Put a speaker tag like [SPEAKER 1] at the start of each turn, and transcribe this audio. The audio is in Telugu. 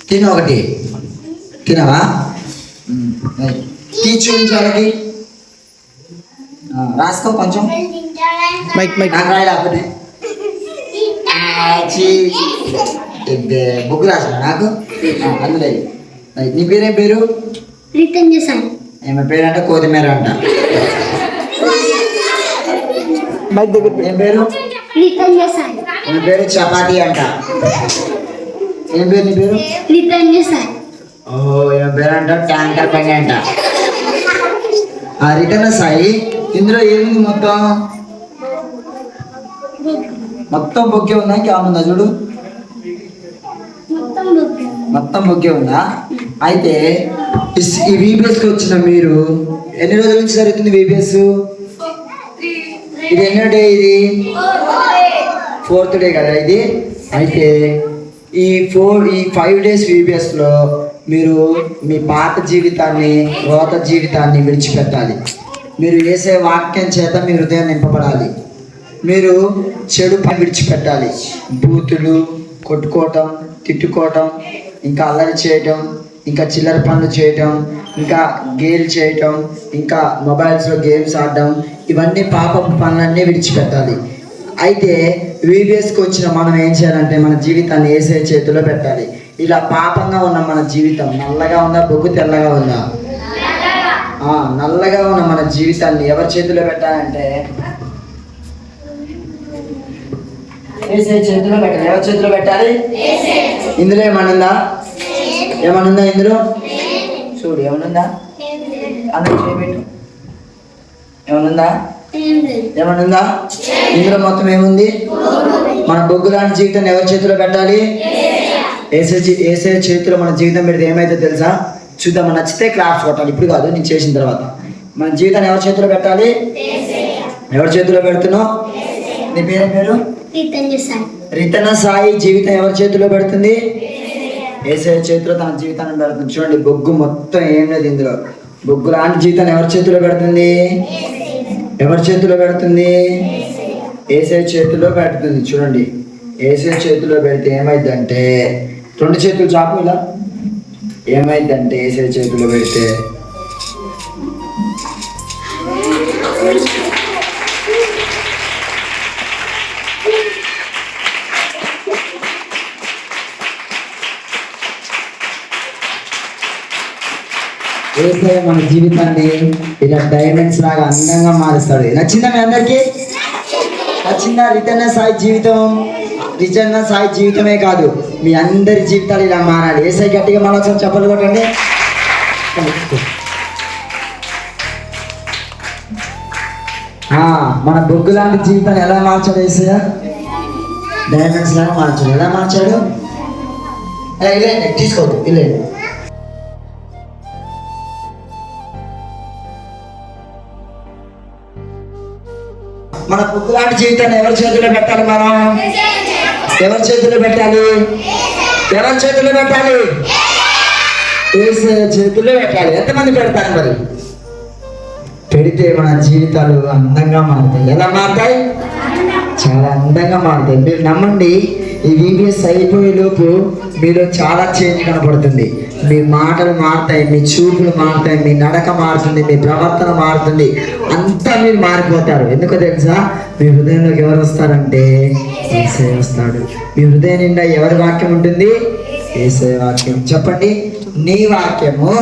[SPEAKER 1] తిను ఒకటి తినవా చూపించాలకి రాసుకో కొంచెం నాకు రాయి లేకపోతే బుక్ రాసా నాకు అందులో నీ పేరేం పేరు ఏమ పేరు అంటే కొత్తిమీర అంట ఏం పేరు నీ పేరు చపాతి అంట ఏం పేరు నీ పేరు ఓహో ఏం పేరు అంట ట్యాంకర్ పని అంట రిటర్న్ సాయి ఇందులో ఏముంది మొత్తం బొగ్గే ఉందా ఇంకేముందా చూడు మొత్తం బొగ్గే ఉందా అయితే ఈ వీబీఎస్కి వచ్చిన మీరు ఎన్ని రోజుల నుంచి జరుగుతుంది వీబీఎస్ ఇది ఎన్నో డే ఇది 4th డే కదా ఇది అయితే ఈ 5 days వీబీఎస్లో మీరు మీ పాత జీవితాన్ని రోత జీవితాన్ని విడిచిపెట్టాలి మీరు వేసే వాక్యం చేత మీ హృదయం నింపబడాలి మీరు చెడు పని విడిచిపెట్టాలి బూతులు కొట్టుకోవటం తిట్టుకోవటం ఇంకా అల్లరి చేయటం ఇంకా చిల్లర పనులు చేయటం ఇంకా గేల్ చేయటం ఇంకా మొబైల్స్లో గేమ్స్ ఆడటం ఇవన్నీ పాపం పనులన్నీ విడిచిపెట్టాలి అయితే వీబీఎస్కి వచ్చిన మనం ఏం చేయాలంటే మన జీవితాన్ని యేసయ్య చేతిలో పెట్టాలి ఇలా పాపంగా ఉన్న మన జీవితం నల్లగా ఉందా బొగ్గు తెల్లగా ఉందా నల్లగా ఉన్న మన జీవితాన్ని ఎవరి చేతిలో పెట్టాలంటే యేసయ్య చేతిలో పెట్టాలి ఎవరి చేతిలో పెట్టాలి ఇందులో ఏమనుందా ఇందులో చూడు ఏమనుందా అందరూ చేయబెట్టు ఏమనుందా ఇందులో మొత్తం ఏముంది మన బొగ్గు లాంటి జీవితాన్ని ఎవరి చేతిలో పెట్టాలి యేసయ్య చేతిలో మన జీవితం పెడితే ఏమైతే తెలుసా చూద్దాం నచ్చితే క్లాప్స్ కొట్టాలి ఇప్పుడు కాదు నేను చేసిన తర్వాత మన జీవితాన్ని ఎవరి చేతిలో పెట్టాలి ఎవరి చేతిలో పెడుతున్నావు నీ పేరు రితన సాయి జీవితం ఎవరి చేతిలో పెడుతుంది యేసయ్య చేతిలో తన జీవితాన్ని పెడుతుంది చూడండి బొగ్గు మొత్తం ఏం లేదు ఇందులో బొగ్గు లాంటి జీవితాన్ని ఎవరి చేతిలో పెడుతుంది యేసయ్య చేతిలో పెడుతుంది చూడండి యేసయ్య చేతిలో పెడితే ఏమైందంటే 2 చేతులు చాపు ఇలా ఏమైందంటే యేసయ్య చేతిలో పెడితే యేసయ్య మన జీవితాన్ని ఇలా డైమండ్స్ లాగా అందంగా మారుస్తాడు నచ్చిందా మీ అందరికీ నచ్చిందా రిటర్న్ సాయి జీవితమే కాదు మీ అందరి జీవితాలు ఇలా మారాలి యేసయ్య గట్టిగా మన ఒకసారి చెప్పలు కొట్టండి మన బొగ్గు లాంటి జీవితాన్ని ఎలా మార్చాడు యేసయ్య డైమండ్స్ లాగా మార్చాడు ఎలా మార్చాడు తీసుకోవద్దు ఇలా మన బొగ్గు లాంటి జీవితాన్ని ఎవరి చేతిలో పెట్టాలి మనం ఎవరి చేతిలో పెట్టాలి యేసయ్య చేతిలో పెట్టాలి ఎంతమంది పెడతారు మరి పెడితే మన జీవితాలు అందంగా మారుతాయి ఎలా మారుతాయి చాలా అందంగా మారుతాయి మీరు నమ్మండి ఈ వీబీఎస్ అయిపోయే లోపు మీలో చాలా చేంజ్ కనపడుతుంది మీ మాటలు మారుతాయి మీ చూపులు మారుతాయి మీ నడక మారుతుంది మీ ప్రవర్తన మారుతుంది అంతా మీరు మారిపోతారు ఎందుకో తెలుసా మీ హృదయంలోకి ఎవరు వస్తారంటే యేసయ్య వస్తాడు మీ హృదయం నిండా ఎవరి వాక్యం ఉంటుంది యేసయ్య వాక్యం చెప్పండి నీ వాక్యము